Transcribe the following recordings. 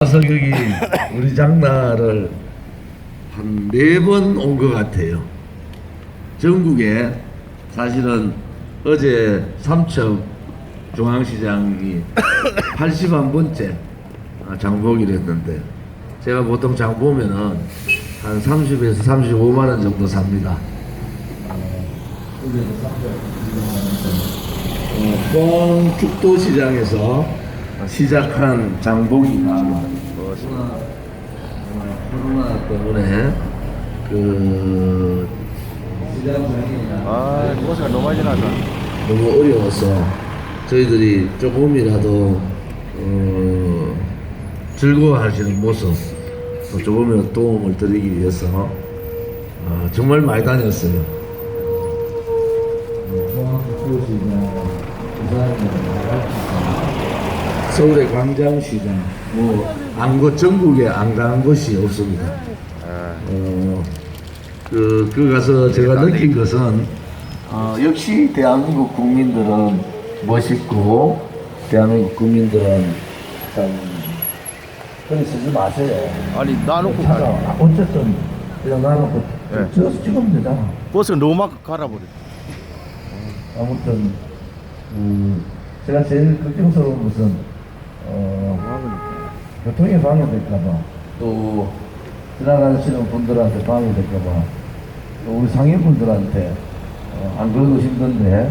와서 여기 우리 장나를 한 4번 온 것 같아요. 전국에 사실은 어제 삼척 중앙시장이 81번째 장보기를 했는데 제가 보통 장 보면은 한 30에서 35만 원 정도 삽니다. 포항 축도시장에서 시작한 장보기가 코로나 때문에 그 시장장이나 버스가 너무 많이 지나가. 너무 어려워서 저희들이 조금이라도 즐거워하시는 모습 조금이라도 도움을 드리기 위해서 정말 많이 다녔어요. 서울의 광장시장 전국에 안 간 곳이 없습니다. 그 가서 제가 느낀 것은 역시 대한민국 국민들은 멋있고 대한민국 국민들은 참 그냥 쓰지 마세요. 아니 놔놓고 어쨌든 그냥 놔놓고 네. 저서 찍으면 되잖아. 버스가 너무 막 갈아버려. 아무튼 제가 제일 걱정스러운 것은 교통에 방해될까봐 또 지나가시는 분들한테 방해될까봐 또 우리 상인분들한테 안 그래도 힘든데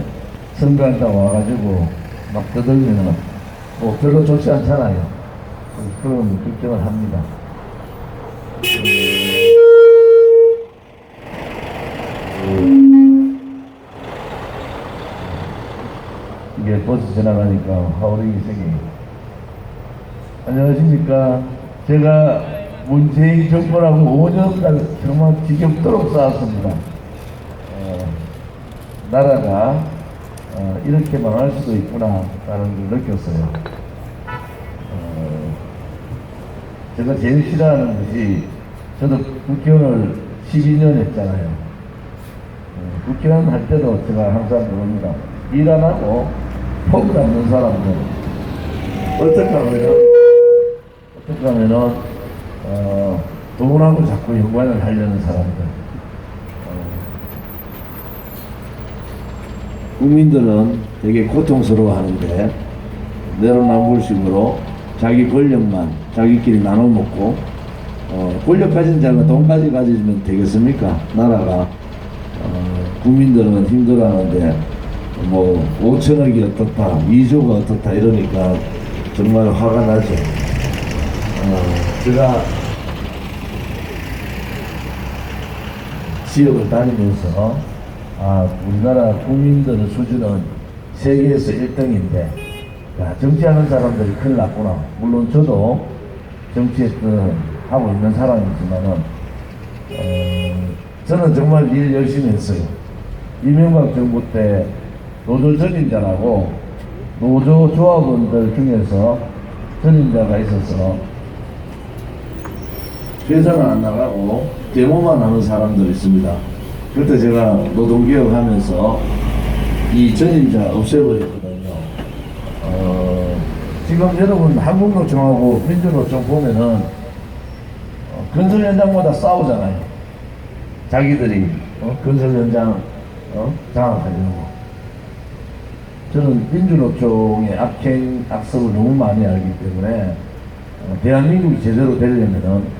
선거한다고 와가지고 막 떠들면 별로 좋지 않잖아요. 그런 걱정을 합니다. 이게 버스 지나가니까 하우링이 생겨요. 안녕하십니까. 제가 문재인 정권하고 5년간 정말 지겹도록 싸웠습니다. 나라가 이렇게 망할 수도 있구나 라는 걸 느꼈어요. 제가 제일 싫어하는 것이 저도 국회의원을 12년 했잖아요. 국회의원 할 때도 제가 항상 그럽니다. 일 안 하고 폼 잡는 사람들 어떻게 하면은 돈하고 자꾸 연관을 하려는 사람들. 국민들은 되게 고통스러워하는데 내로남불식으로 자기 권력만 자기끼리 나눠 먹고 권력 가진 자가 돈까지 가지면 되겠습니까? 나라가 국민들은 힘들어하는데 5천억이 어떻다, 2조가 어떻다 이러니까 정말 화가 나죠. 제가 지역을 다니면서 우리나라 국민들의 수준은 세계에서 1등인데 정치하는 사람들이 큰일 났구나. 물론 저도 정치에 하고 있는 사람이지만은 저는 정말 일 열심히 했어요. 이명박 정부 때 노조 전임자라고 노조 조합원들 중에서 전임자가 있어서 회사는 안 나가고 데모만 하는 사람들이 있습니다. 그때 제가 노동개혁 하면서 이 전임자 없애버렸거든요. 지금 여러분 한국노총하고 민주노총 보면은 건설 현장마다 싸우잖아요. 자기들이 건설 현장 장악하려고. 저는 민주노총의 악행, 악습을 너무 많이 알기 때문에 대한민국이 제대로 되려면은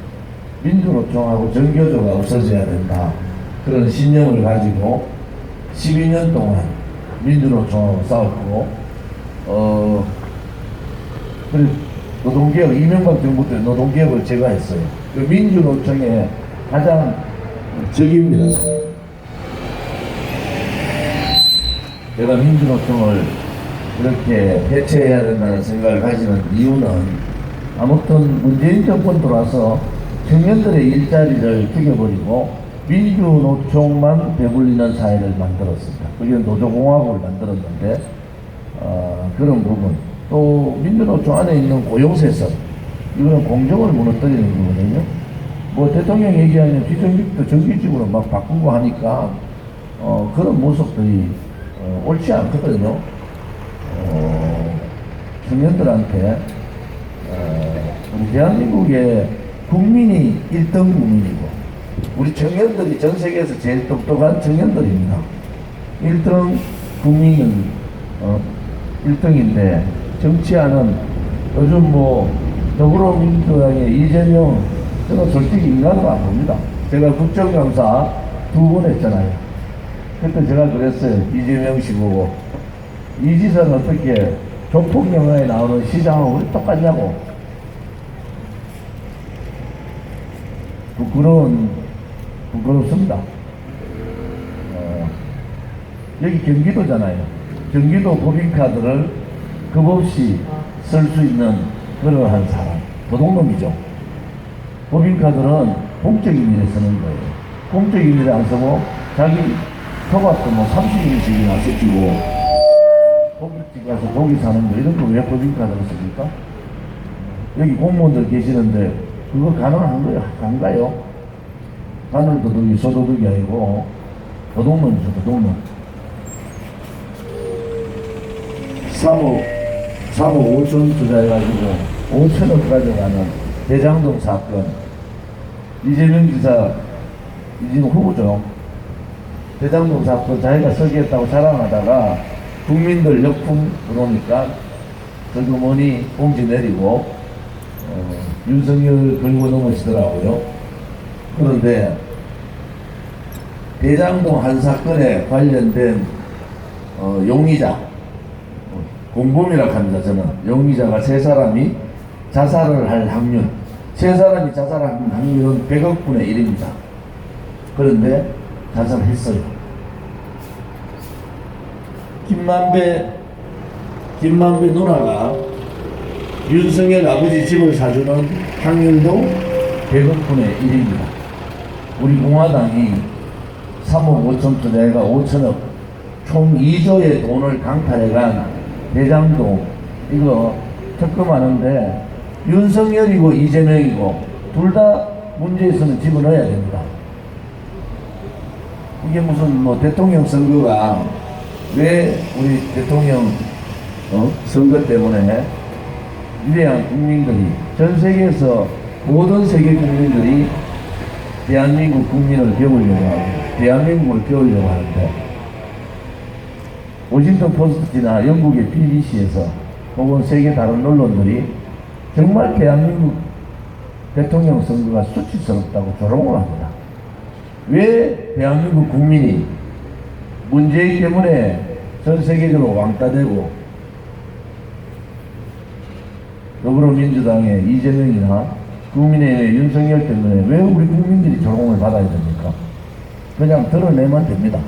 민주노총하고 정교조가 없어져야 된다. 그런 신념을 가지고 12년 동안 민주노총하고 싸웠고, 그리고 노동개혁, 이명박 정부 때 노동개혁을 제가 했어요. 그 민주노총의 가장 적입니다. 제가 민주노총을 이렇게 해체해야 된다는 생각을 가지는 이유는 아무튼 문재인 정권 들어와서 청년들의 일자리를 죽여버리고 민주노총만 배불리는 사회를 만들었습니다. 그게 노조공화국을 만들었는데 그런 부분 또 민주노총 안에 있는 고용세선 이거는 공정을 무너뜨리는 거거든요. 대통령 얘기하면 비정규직도 정규직으로 막 바꾸고 하니까 그런 모습들이 옳지 않거든요. 청년들한테 우리 대한민국의 국민이 1등 국민이고 우리 청년들이 전 세계에서 제일 똑똑한 청년들입니다. 1등 국민은 1등인데 정치하는 요즘 뭐 더불어민주당의 이재명 저는 솔직히 인간으로 안 봅니다. 제가 국정감사 2번 했잖아요. 그때 제가 그랬어요. 이재명 씨 보고 이 지사는 어떻게 조폭 영화에 나오는 시장하고 우리 똑같냐고. 부끄럽습니다. 여기 경기도잖아요. 경기도 법인카드를 겁없이 쓸 수 있는 그러한 사람, 도둑놈이죠. 법인카드는 공적인 일에 쓰는 거예요. 공적인 일에 안 쓰고 자기 토마토 뭐 30인씩이나 쓰고 고깃집 가서 고기 사는 거 이런 거 왜 법인카드를 씁니까? 여기 공무원들 계시는데 그거 가능한 거야? 간가요? 하늘 도둑이 소도둑이 아니고 도둑놈이죠, 도둑놈. 3억 5천 투자해가지고 5천억 가져가는 대장동 사건. 이재명 지사, 이재명 후보죠. 대장동 사건 자기가 설계했다고 자랑하다가 국민들 역풍 들어오니까 저도 뭐니 공지 내리고 윤석열 걸고 넘으시더라고요. 그런데 대장동 한 사건에 관련된 용의자 공범이라고 합니다. 저는 용의자가 3사람이 자살을 할 확률 3사람이 자살할 확률은 100억 분의 1입니다. 그런데 자살했어요. 김만배 누나가 윤석열 아버지 집을 사주는 확률도 100억 분의 1입니다. 우리 공화당이 3억 5천 투자해가 5천억 총 2조의 돈을 강탈해간 대장동 이거 특검하는데 윤석열이고 이재명이고 둘 다 문제 있으면 집어넣어야 됩니다. 이게 무슨 뭐 대통령 선거가 왜 우리 대통령 선거 때문에 위대한 국민들이 전 세계에서 모든 세계 국민들이 대한민국 국민을 배우려고 하고 대한민국을 배우려고 하는데 워싱턴 포스트나 영국의 BBC에서 혹은 세계 다른 언론들이 정말 대한민국 대통령 선거가 수치스럽다고 조롱을 합니다. 왜 대한민국 국민이 문재인 때문에 전 세계적으로 왕따되고 더불어민주당의 이재명이나 국민의힘의 윤석열 때문에 왜 우리 국민들이 조롱을 받아야 됩니까? 그냥 드러내면 됩니다.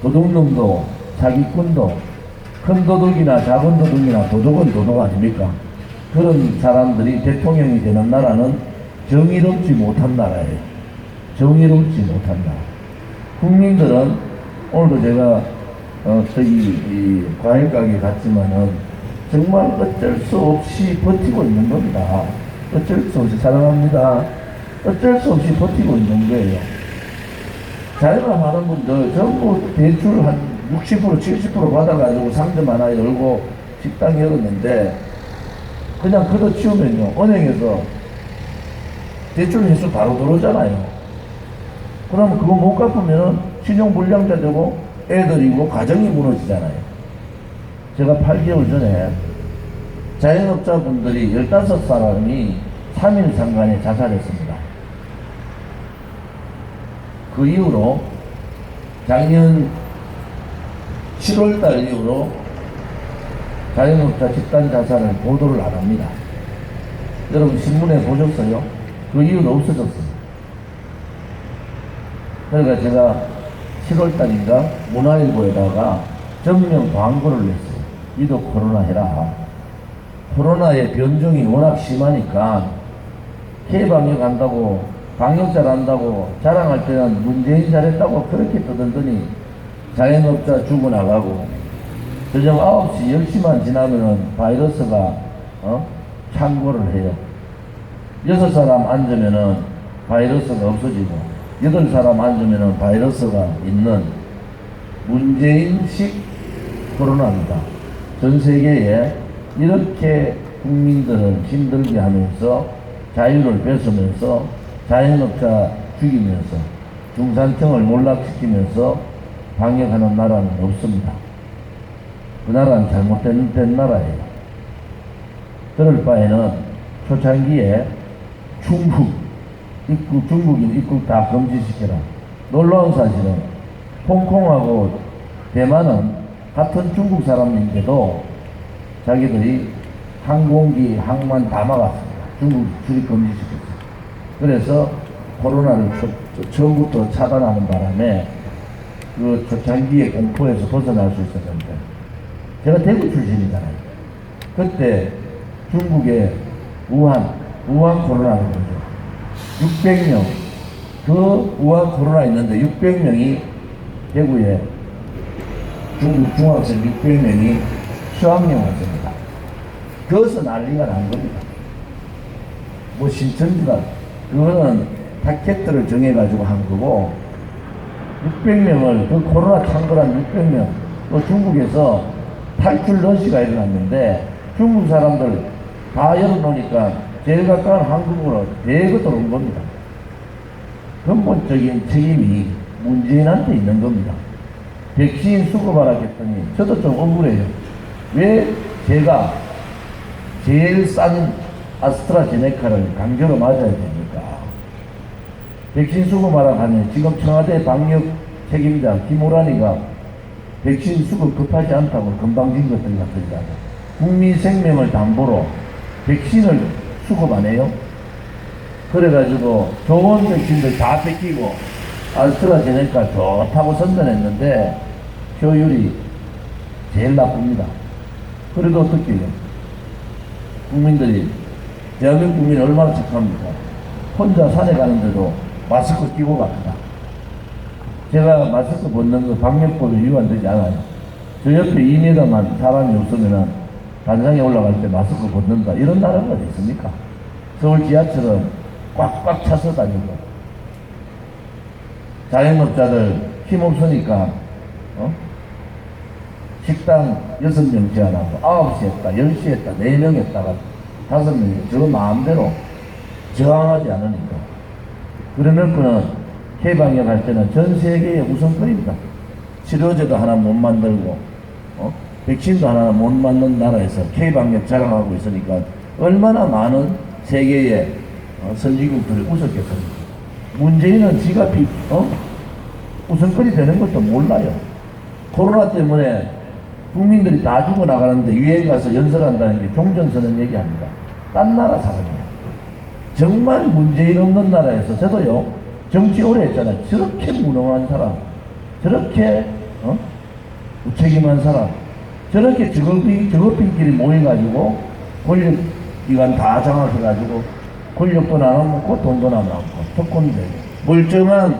도둑놈도 사기꾼도 큰 도둑이나 작은 도둑이나 도둑은 도둑 아닙니까? 그런 사람들이 대통령이 되는 나라는 정의롭지 못한 나라예요. 정의롭지 못한 나라. 국민들은 오늘도 제가 이 과일 가게 갔지만은 정말 어쩔 수 없이 버티고 있는 겁니다. 어쩔 수 없이 사랑합니다. 어쩔 수 없이 버티고 있는 거예요. 자영업하는 분들 전부 대출 한 60% 70% 받아가지고 상점 하나 열고 식당 열었는데 그냥 걷어치우면요 은행에서 대출 회수 바로 들어오잖아요. 그러면 그거 못 갚으면 신용불량자 되고 애들이고 가정이 무너지잖아요. 제가 8개월 전에 자영업자분들이 15사람이 3일 상간에 자살했습니다. 그 이후로 작년 7월달 이후로 자영업자 집단 자살을 보도를 안 합니다. 여러분 신문에 보셨어요? 그 이후로 없어졌어요. 그러니까 제가 7월달인가 문화일보에다가 전면 광고를 냈어요. 니도 코로나 해라. 코로나의 변종이 워낙 심하니까 해방역 한다고 방역 잘한다고 자랑할 때는 문재인 잘했다고 그렇게 떠들더니 자영업자 죽어나가고 저녁 9시 10시만 지나면은 바이러스가 창궐을 해요. 6사람 앉으면은 바이러스가 없어지고 8사람 앉으면은 바이러스가 있는 문재인식 코로나입니다. 전 세계에 이렇게 국민들을 힘들게 하면서 자유를 뺏으면서 자영업자 죽이면서 중산층을 몰락시키면서 방역하는 나라는 없습니다. 그 나라는 잘못된 나라예요. 그럴 바에는 초창기에 중국인 입국 다 금지시켜라. 놀라운 사실은 홍콩하고 대만은 같은 중국 사람인데도 자기들이 항공기, 항만 다 막았습니다. 중국 출입 금지시켰어요. 그래서 코로나를 처음부터 차단하는 바람에 그 초창기의 공포에서 벗어날 수 있었는데, 제가 대구 출신이잖아요. 그때 중국의 우한 코로나는 거죠. 600명, 그 우한 코로나 있는데 600명이 대구에 중국 중학생 600명이 수학여행 왔습니다. 그것은 난리가 난 겁니다. 뭐 신천지가, 그거는 타켓들을 정해가지고 한 거고, 600명을, 그 코로나 창궐한 600명, 또 중국에서 탈출 러시가 일어났는데, 중국 사람들 다 열어놓으니까 제일 가까운 한국으로 대거 들어온 겁니다. 근본적인 책임이 문재인한테 있는 겁니다. 백신 수급하라 했더니 저도 좀 억울해요. 왜 제가 제일 싼 아스트라제네카를 강제로 맞아야 됩니까? 백신 수급하라 하면 지금 청와대 방역 책임자 김호란이가 백신 수급 급하지 않다고 건방진 것들 같으니까 국민 생명을 담보로 백신을 수급 안 해요? 그래가지고 좋은 백신들 다 뺏기고 아스트라제네카 좋다고 선전했는데 효율이 제일 나쁩니다. 그래도 어떻게 해요? 국민들이, 대한민국 국민이 얼마나 착합니까? 혼자 산에 가는데도 마스크 끼고 갑니다. 제가 마스크 벗는 거 방역법에 위반되지 않아요. 저 옆에 2m만 사람이 없으면은 단상에 올라갈 때 마스크 벗는다. 이런 나라가 어디 있습니까? 서울 지하철은 꽉꽉 차서 다니고, 자영업자들 힘없으니까 식당 6명 제한하고 9시 했다, 10시 했다, 4명 했다가 5명이 저 마음대로 저항하지 않으니까. 그래놓고는 K방역 할 때는 전 세계의 우선권입니다. 치료제도 하나 못 만들고 백신도 하나 못 만든 나라에서 K방역 자랑하고 있으니까 얼마나 많은 세계의 선진국들이 웃었겠습니까? 문재인은 지가 우선권이 되는 것도 몰라요. 코로나 때문에 국민들이 다 죽어나가는데 유엔 가서 연설한다는 게 종전선언 얘기합니다. 딴 나라 사람이에요. 정말 문재인 없는 나라에서 저도요, 정치 오래 했잖아요. 저렇게 무능한 사람, 저렇게 무책임한 사람, 저렇게 직업인끼리 모여가지고 권력기관 다 장악해가지고 권력도 나눠먹고 돈도 나눠먹고 특권대 멀쩡한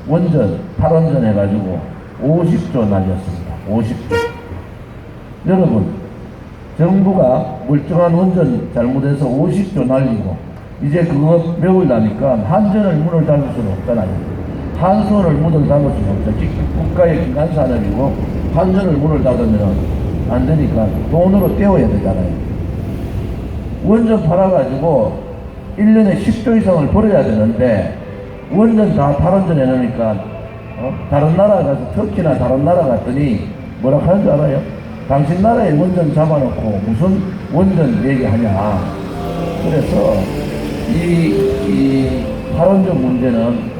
원전, 탈원전 해가지고 50조 날렸습니다. 50조. 여러분, 정부가 멀쩡한 원전 잘못해서 50조 날리고 이제 그거 메우려니까 한전을 문을 닫을 수는 없잖아요. 한수원을 문을 닫을 수는 없죠. 국가의 기관산업이고 한전을 문을 닫으면 안 되니까 돈으로 떼어야 되잖아요. 원전 팔아가지고 1년에 10조 이상을 벌어야 되는데 원전 다 탈원전 해놓으니까 다른 나라 가서 터키나 다른 나라 갔더니 뭐라 하는 줄 알아요? 당신 나라에 원전 잡아놓고 무슨 원전 얘기하냐. 그래서 이 탈원전 문제는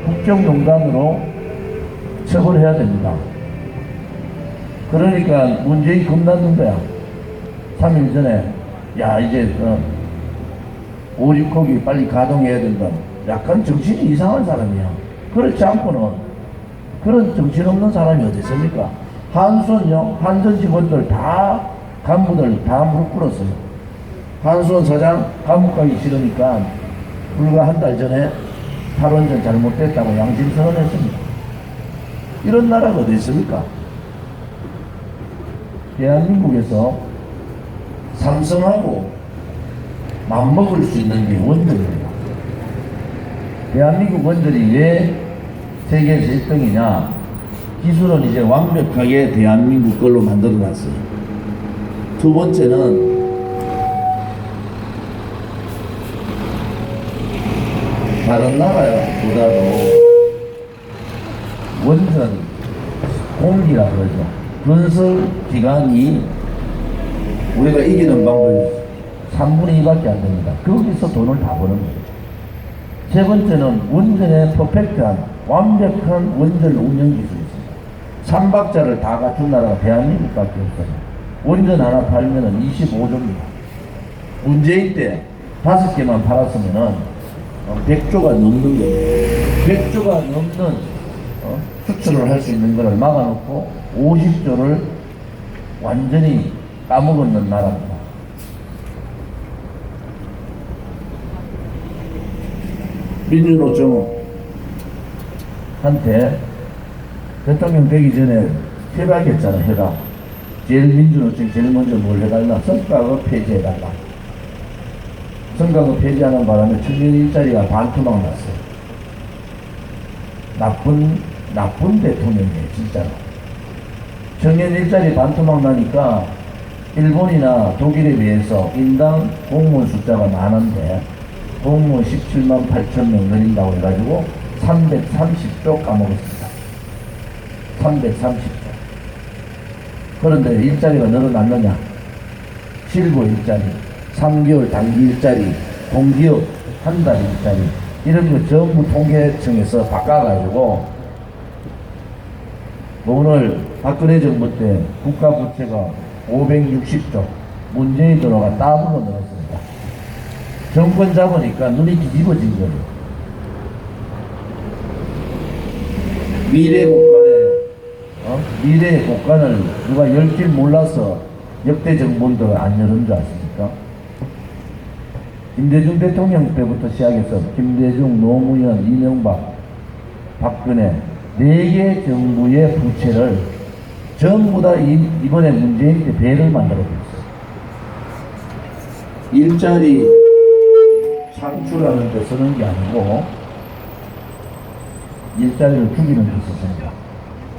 국정농단으로 처벌해야 됩니다. 그러니까 문재인이 겁나는 거야. 3일 전에 야 이제 오리고기 빨리 가동해야 된다. 약간 정신이 이상한 사람이야. 그렇지 않고는 그런 정신없는 사람이 어디 있습니까? 한수원요, 한전 직원들 다 간부들 다 무릎 꿇었어요. 한수원 사장 감옥 가기 싫으니까 불과 한 달 전에 탈원전 잘못됐다고 양심 선언했습니다. 이런 나라가 어디 있습니까? 대한민국에서 삼성하고 맞먹을 수 있는 게 원전입니다. 대한민국 원전이 왜 세계에서 1등이냐? 기술은 이제 완벽하게 대한민국 걸로 만들어 놨어요. 두 번째는 다른 나라보다도 원전 공기라 그러죠. 건설 기간이 우리가 이기는 방법이 3분의 2밖에 안 됩니다. 거기서 돈을 다 버는 거예요. 세 번째는 원전의 퍼펙트한 완벽한 원전 운영 기술이 있습니다. 삼박자를 다 갖춘 나라가 대한민국밖에 없어요. 원전 하나 팔면은 25조입니다. 문재인 때 5개만 팔았으면은 100조가 넘는 거예요. 100조가 넘는 수출을 할 수 있는 것을 막아놓고 50조를 완전히 까먹었는 나라입니다. 민주노총한테 대통령 되기 전에 협약했잖아, 협약. 제일 민주노총이 제일 먼저 뭘 해달라? 성과급 폐지해달라. 성과급 폐지하는 바람에 청년 일자리가 반토막 났어요. 나쁜 대통령이에요, 진짜로. 청년 일자리 반토막 나니까 일본이나 독일에 비해서 인당 공무원 숫자가 많은데 공무원 17만 8천 명 늘린다고 해가지고 330조 까먹었습니다. 330조. 그런데 일자리가 늘어났느냐? 실버 일자리, 3개월 단기 일자리, 공기업 한 달 일자리, 이런 거 전부 통계청에서 바꿔가지고 오늘 박근혜 정부 때 국가 부채가 560조, 문재인 들어가 따블로 늘었습니다. 정권 잡으니까 눈이 뒤집어진 거예요. 미래의 국간을 누가 열 줄 몰라서 역대 정부들 안 여는 줄 아십니까? 김대중 대통령 때부터 시작해서 김대중, 노무현, 이명박, 박근혜 4개 정부의 부채를 전부 다 이번에 문재인 때 배를 만들어줬어요. 일자리 창출하는 데 쓰는 게 아니고 일자리를 죽이는 데 썼습니다.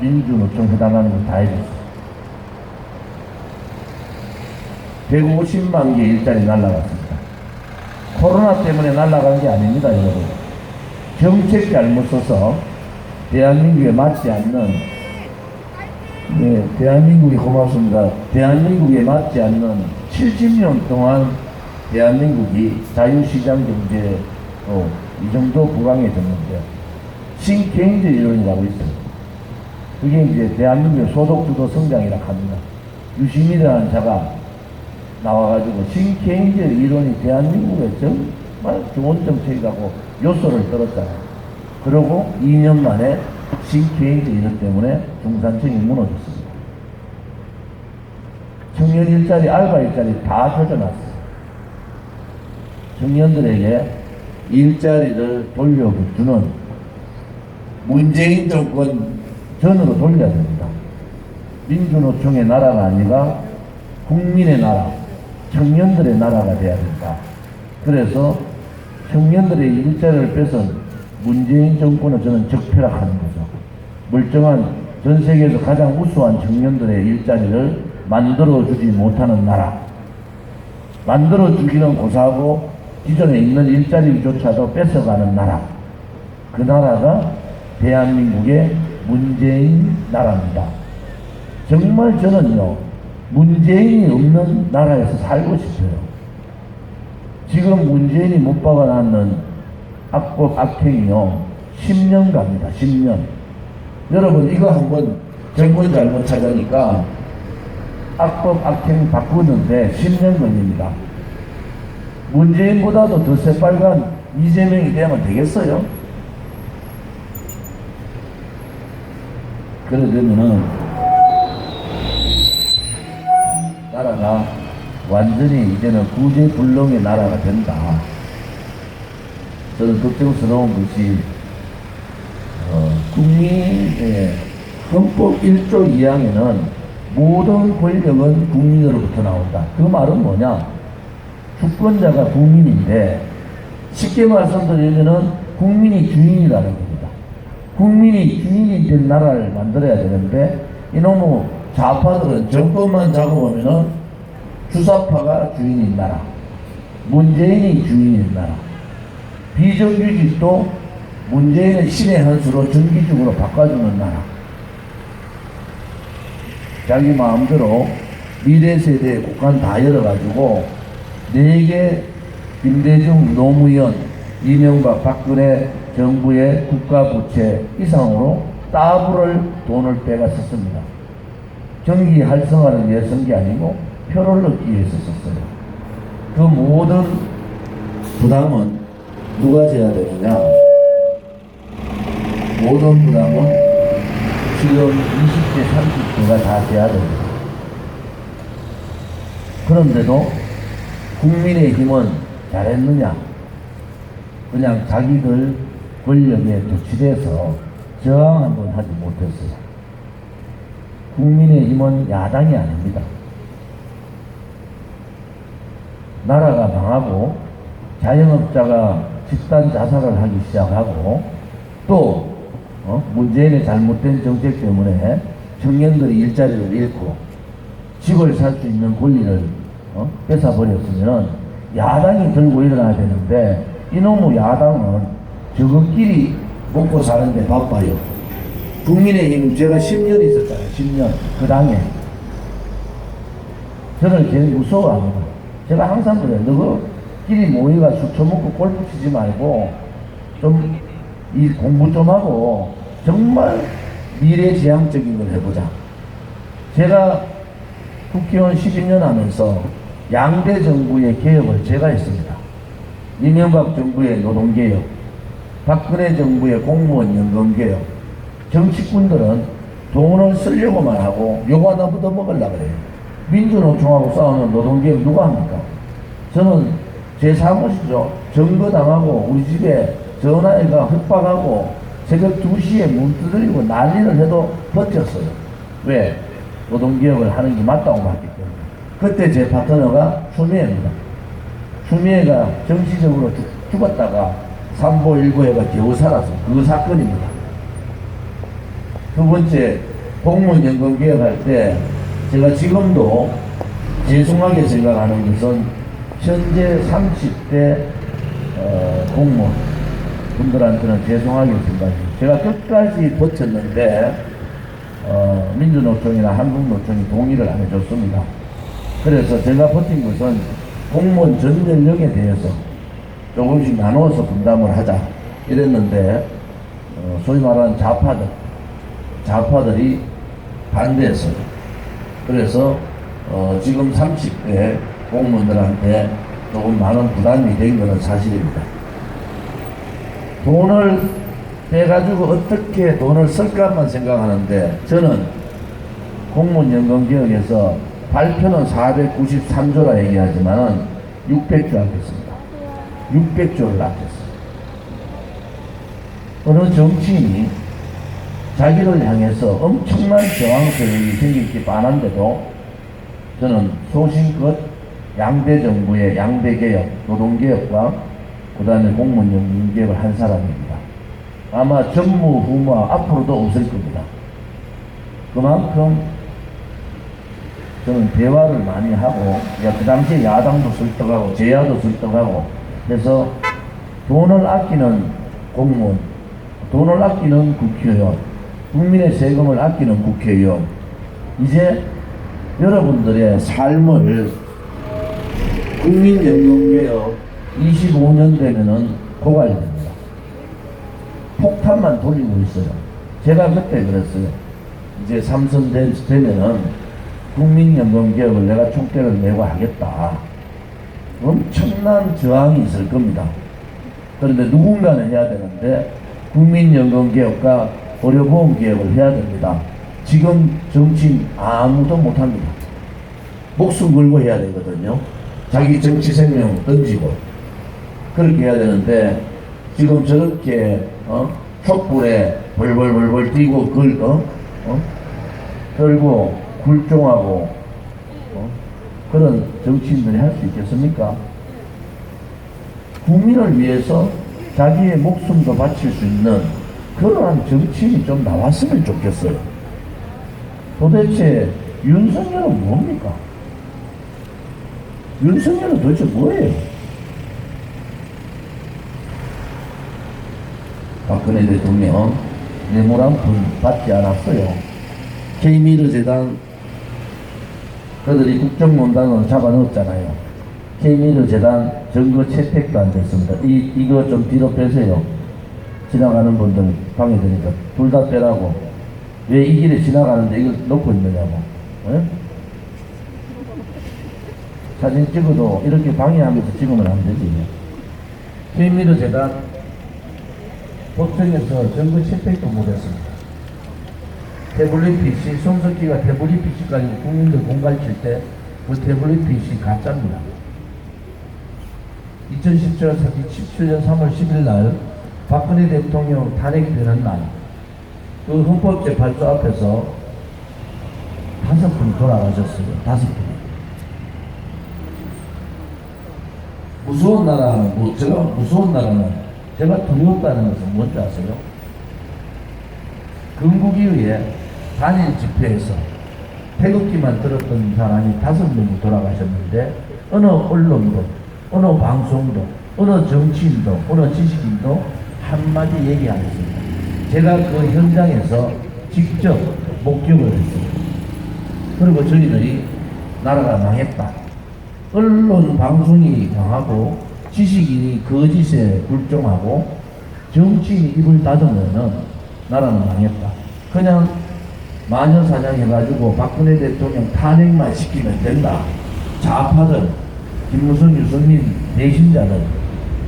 민주노총 해당하는 거 다 해줬어요. 150만 개 일자리 날라갔습니다. 코로나 때문에 날라간 게 아닙니다, 여러분. 정책 잘못 써서 대한민국에 맞지 않는, 대한민국이 고맙습니다. 대한민국에 맞지 않는 70년 동안 대한민국이 자유시장 경제로 이 정도 불황해졌는데, 신케인즈 이론이라고 있어요. 그게 이제 대한민국의 소득주도 성장이라고 합니다. 유시민이라는 자가 나와가지고 신케인즈 이론이 대한민국에 정말 좋은 정책이라고 요소를 떨었잖아요. 그러고 2년 만에 신케인즈 이론 때문에 중산층이 무너졌습니다. 청년 일자리, 알바 일자리 다 젖어놨어요. 청년들에게 일자리를 돌려주는 문재인 정권 전으로 돌려야 됩니다. 민주노총의 나라가 아니라 국민의 나라, 청년들의 나라가 돼야 된다. 그래서 청년들의 일자리를 뺏은 문재인 정권을 저는 적폐락하는 거죠. 멀쩡한 전 세계에서 가장 우수한 청년들의 일자리를 만들어주지 못하는 나라, 만들어주기는 고사하고 기존에 있는 일자리조차도 뺏어가는 나라, 그 나라가 대한민국의 문재인 나라입니다. 정말 저는요, 문재인이 없는 나라에서 살고 싶어요. 지금 문재인이 못 박아놨는 악법 악행이요 10년 갑니다. 10년. 여러분 이거 한번 정권 잘못 찾으니까 악법 악행 바꾸는데 10년 걸립니다. 문재인보다도 더 새빨간 이재명이 되면 되겠어요? 그러려면은 나라가 완전히 이제는 구제불능의 나라가 된다. 저는 걱정스러운 것이 국민의 헌법 1조 2항에는 모든 권력은 국민으로부터 나온다. 그 말은 뭐냐? 주권자가 국민인데 쉽게 말씀드리면은 국민이 주인이라는 겁니다. 국민이 주인이 된 나라를 만들어야 되는데 이놈의 좌파들은 정권만 잡아보면은 주사파가 주인인 나라, 문재인이 주인인 나라, 비정규직도 문재인의 신의 한 수로 정규직으로 바꿔주는 나라. 자기 마음대로 미래 세대의 국간 다 열어가지고 4개 김대중, 노무현, 이명박, 박근혜 정부의 국가부채 이상으로 따블을 돈을 빼갔었습니다. 경기 활성화를 위해 쓴 게 아니고 표를 얻기 위해서 썼어요. 그 모든 부담은 누가 져야 되느냐? 모든 부담은 지금 20대, 30대가 다 져야 됩니다. 그런데도 국민의힘은 잘했느냐? 그냥 자기들 권력에 도취돼서 저항 한번 하지 못했어요. 국민의힘은 야당이 아닙니다. 나라가 망하고 자영업자가 집단 자살을 하기 시작하고 또 문재인의 잘못된 정책 때문에 청년들이 일자리를 잃고 집을 살 수 있는 권리를 뺏어버렸으면 야당이 들고 일어나야 되는데 이놈의 야당은 저것끼리 먹고 사는데 바빠요. 국민의힘 제가 10년 있었잖아요. 10년 그 당에 저를 제일 무서워합니다. 제가 항상 그래요. 너희끼리 모여가 술 처먹고 골프 치지 말고 좀 이 공부 좀 하고 정말 미래지향적인 걸 해보자. 제가 국회의원 12년 하면서 양대 정부의 개혁을 제가 했습니다. 이명박 정부의 노동개혁, 박근혜 정부의 공무원 연금개혁. 정치꾼들은 돈을 쓰려고만 하고 요거 하나 묻어먹으려고 그래요. 민주노총하고 싸우는 노동개혁 누가 합니까? 저는 제 사무실죠. 점거당하고 우리 집에 전화해가 협박하고 새벽 2시에 문 두드리고 난리를 해도 버텼어요. 왜? 노동개혁을 하는 게 맞다고 봤기 때문에. 그때 제 파트너가 추미애입니다. 추미애가 정치적으로 죽었다가 삼보 일고해가 겨우 살아서 그 사건입니다. 두 번째, 공무원연금 개혁할 때 제가 지금도 죄송하게 생각하는 것은 현재 30대 공무원 분들한테는 죄송하게 생각해요. 제가 끝까지 버텼는데 민주노총이나 한국노총이 동의를 안 해줬습니다. 그래서 제가 버틴 것은 공무원 전 연령에 대해서 조금씩 나누어서 분담을 하자 이랬는데 소위 말하는 좌파들이 반대했어요. 그래서 지금 30대 공무원들한테 조금 많은 부담이 된 것은 사실입니다. 돈을 빼가지고 어떻게 돈을 쓸까만 생각하는데 저는 공무원연금개혁에서 발표는 493조라 얘기하지만은 600조 아꼈습니다. 600조를 아꼈어요. 어느 정치인이 자기를 향해서 엄청난 저항성이 생길 게 뻔한데도 저는 소신껏 양대 정부의 양대 개혁, 노동개혁과 그 다음에 공무원연금개혁을 한 사람입니다. 아마 전무후무 앞으로도 없을 겁니다. 그만큼 저는 대화를 많이 하고, 그 당시에 야당도 설득하고, 제야도 설득하고, 해서 돈을 아끼는 공무원, 돈을 아끼는 국회의원, 국민의 세금을 아끼는 국회의원, 이제 여러분들의 삶을 국민연금개혁 25년 되면은 고갈됩니다. 폭탄만 돌리고 있어요. 제가 그때 그랬어요. 이제 삼선 되면은 국민연금개혁을 내가 총대를 메고 하겠다. 엄청난 저항이 있을 겁니다. 그런데 누군가는 해야 되는데 국민연금개혁과 의료보험개혁을 해야 됩니다. 지금 정치인 아무도 못합니다. 목숨 걸고 해야 되거든요. 자기 정치 생명 던지고 그렇게 해야 되는데 지금 저렇게 촛불에 벌벌벌벌 뛰고 떨고 굴종하고 그런 정치인들이 할 수 있겠습니까? 국민을 위해서 자기의 목숨도 바칠 수 있는 그러한 정치인이 좀 나왔으면 좋겠어요. 도대체 윤석열은 뭡니까? 윤석열은 도대체 뭐예요? 박근혜 대통령 뇌물 한 푼 받지 않았어요. K미르 재단 그들이 국정농단으로 잡아넣었잖아요. K미르 재단 증거 채택도 안 됐습니다. 이거 좀 뒤로 빼세요. 지나가는 분들 방해되니까 둘 다 빼라고. 왜 이 길에 지나가는데 이걸 놓고 있느냐고. 예? 사진 찍어도 이렇게 방해하면서 찍으면 안 되지. K미르 재단 법정에서 증거 채택도 못했습니다. 태블릿 PC, 손석기가 태블릿 PC까지 국민들 공갈칠 때 그 태블릿 PC 가짜입니다. 2017년 3월 10일 날 박근혜 대통령 탄핵이 되는 날 그 헌법재판소 앞에서 5분 돌아가셨어요. 5분. 무서운 나라는 제가 무서운 나라는 제가 두렵다는 것은 뭔지 아세요? 건국이후에 단일 집회에서 태극기만 들었던 사람이 5명이 돌아가셨는데 어느 언론도 어느 방송도 어느 정치인도 어느 지식인도 한마디 얘기 안 했습니다. 제가 그 현장에서 직접 목격을 했습니다. 그리고 저희들이 나라가 망했다. 언론 방송이 망하고 지식인이 거짓에 굴종하고 정치인이 입을 닫으면은 나라는 망했다. 그냥 마녀사냥 해가지고 박근혜 대통령 탄핵만 시키면 된다. 좌파들, 김무성, 유승민 배신자들,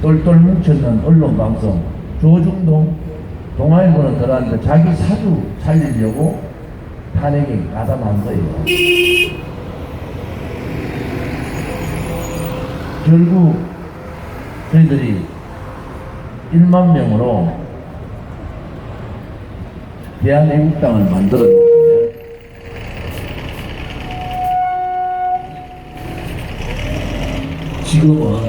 똘똘 뭉쳤는 언론방송, 조중동, 동아일보는 들어왔는데 자기 사주 살리려고 탄핵에 가담한 거예요. 결국 저희들이 1만 명으로 대한애국당을 만들었는데 지금은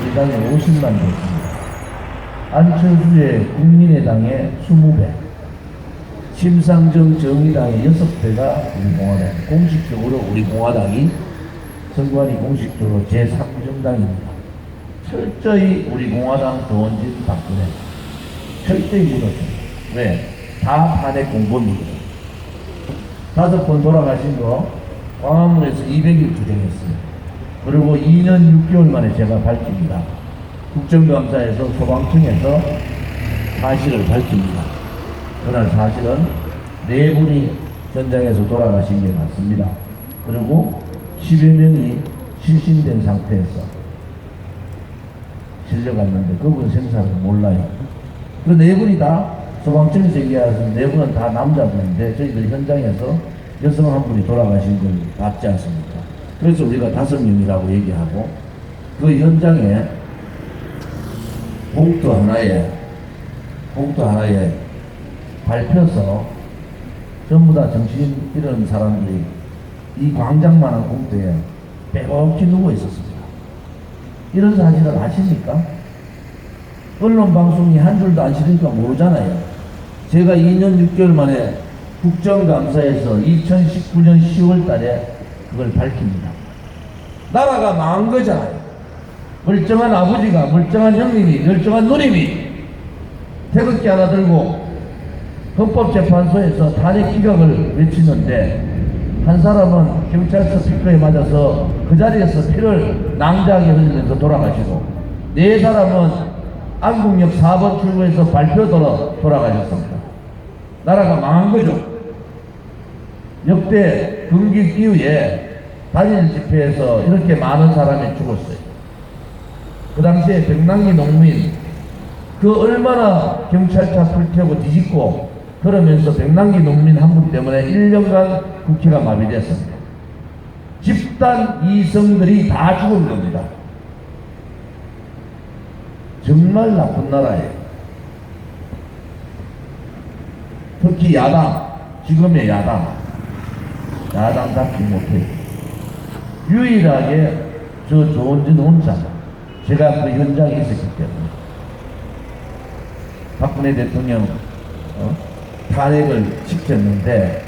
우리 당에 50만 됐습니다. 안철수의 국민의당의 20배, 심상정 정의당의 6배가 우리 공화당, 공식적으로 우리 공화당이 선관위 공식적으로 제3정당입니다. 철저히 우리 공화당 조원진 박근혜 철저히 묻었습니다. 왜? 다 탄핵 공범이거든. 5번 돌아가신 거 광화문에서 200일 투쟁했어요. 그리고 2년 6개월 만에 제가 밝힙니다. 국정감사에서 소방청에서 사실을 밝힙니다. 그날 사실은 4분이 현장에서 돌아가신 게 맞습니다. 그리고 10여 명이 실신된 상태에서 실려갔는데 그분 생사를 몰라요. 그 4분이 다 소방청에서 얘기하신 4분은 다 남자분인데 저희들 현장에서 여성 한 분이 돌아가신 걸 봤지 않습니까? 그래서 우리가 5명이라고 얘기하고 그 현장에 봉투 하나에 밟혀서 전부 다 정신 잃은 사람들이 이 광장만한 봉투에 빼곡히 누워 있었습니다. 이런 사실을 아십니까? 언론 방송이 한 줄도 안 실으니까 모르잖아요. 제가 2년 6개월 만에 국정감사에서 2019년 10월 달에 그걸 밝힙니다. 나라가 망한 거잖아요. 멀쩡한 아버지가, 멀쩡한 형님이, 멀쩡한 누님이 태극기 하나 들고 헌법재판소에서 탄핵 기각을 외치는데 한 사람은 경찰서 스피커에 맞아서 그 자리에서 피를 낭자하게 흘리면서 돌아가시고 4사람은 안국역 4번 출구에서 발표도로 돌아가셨습니다. 나라가 망한 거죠. 역대 건국 이후에 단일 집회에서 이렇게 많은 사람이 죽었어요. 그 당시에 백남기 농민 그 얼마나 경찰차 불태우고 뒤집고 그러면서 백남기 농민 한 분 때문에 1년간 국회가 마비됐습니다. 집단 이성들이 다 죽은 겁니다. 정말 나쁜 나라예요. 특히 야당, 지금의 야당답지 못해요. 유일하게 저 조원진 혼자 제가 그 현장에 있었기 때문에 박근혜 대통령 탄핵을 시켰는데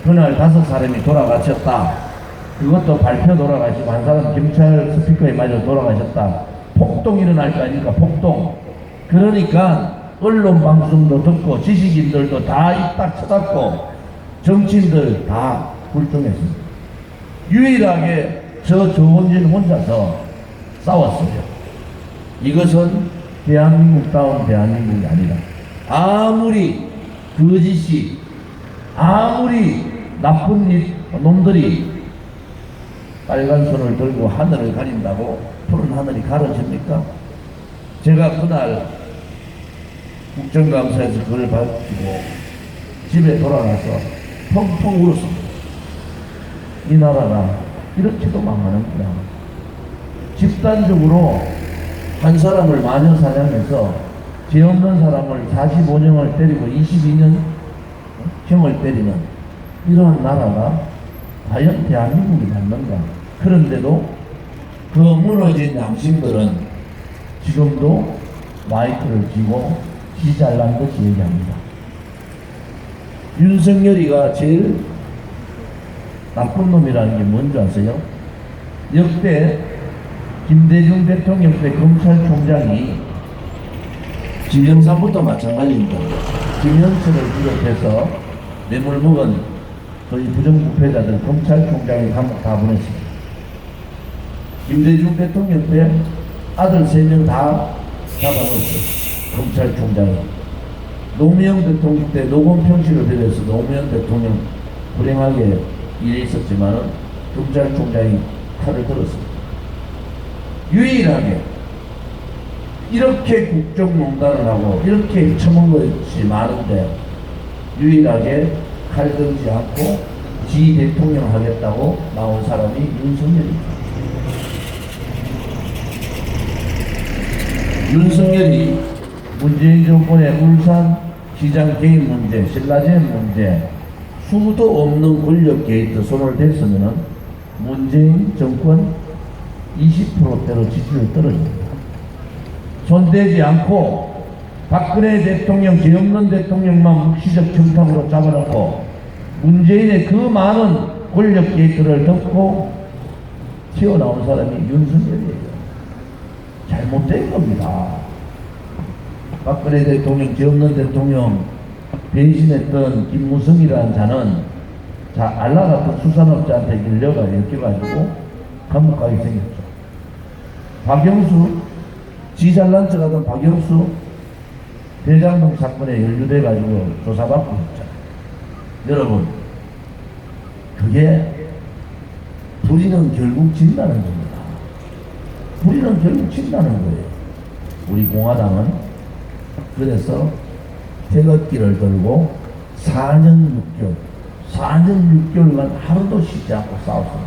그날 5사람이 돌아가셨다. 그것도 발표 돌아가시고 한 사람 경찰 스피커에 맞아 돌아가셨다. 폭동 일어날 거 아닙니까? 폭동. 그러니까 언론 방송도 듣고 지식인들도 다 입 딱 쳐닫고 정치인들 다 불통했습니다. 유일하게 저 조원진 혼자서 싸웠어요. 이것은 대한민국다운 대한민국이 아니다. 아무리 거짓이, 아무리 나쁜 놈들이 빨간 손을 들고 하늘을 가린다고 푸른 하늘이 가려집니까? 제가 그날 국정감사에서 그걸 밝히고 집에 돌아가서 펑펑 울었습니다. 이 나라가 이렇게도 망하는구나. 집단적으로 한 사람을 마녀 사냥해서 죄 없는 사람을 45년을 때리고 22년 형을 때리는 이러한 나라가 과연 대한민국이 맞는가? 그런데도 그 무너진 양심들은 지금도 마이크를 쥐고 지 잘난 듯이 얘기합니다. 윤석열이가 제일 나쁜 놈이라는 게 뭔지 아세요? 역대 김대중 대통령 때 검찰총장이 김영삼부터 마찬가지입니다. 김영철을 비롯해서 뇌물 먹은 거의 부정부패자들 검찰총장이 감옥 다 보냈습니다. 김대중 대통령 때 아들 3명 다 잡아놓았어요. 검찰총장이. 노무현 대통령 때 노건평 씨를 비롯해서 노무현 대통령 불행하게 일이 있었지만은 검찰총장이 칼을 들었습니다. 유일하게 이렇게 국정농단을 하고 이렇게 처먹은 것이 많은데 유일하게 칼 들지 않고 지 대통령 하겠다고 나온 사람이 윤석열입니다. 윤석열이 문재인 정권의 울산 시장 개입 문제, 신라젠 문제, 수도 없는 권력 게이트 손을 댔으면은 문재인 정권 20%대로 지지율 떨어집니다. 손대지 않고 박근혜 대통령, 죄 없는 대통령만 묵시적 정탐으로 잡아놓고 문재인의 그 많은 권력 게이트를 덮고 튀어나온 사람이 윤석열이에요. 잘못된 겁니다. 박근혜 대통령, 죄 없는 대통령 배신했던 김무성이라는 자는 알라같은 수산업자한테 밀려가 엮여가지고 감옥 가게 생겼죠. 박영수, 지 잘난 척 하던 박영수 대장동 사건에 연루돼가지고 조사받고 있잖아요. 여러분, 그게 불의는 결국 진다는 겁니다. 불의는 결국 진다는 거예요. 우리 공화당은 그래서 태극기를 들고 4년 6개월간 하루도 쉬지 않고 싸웠습니다.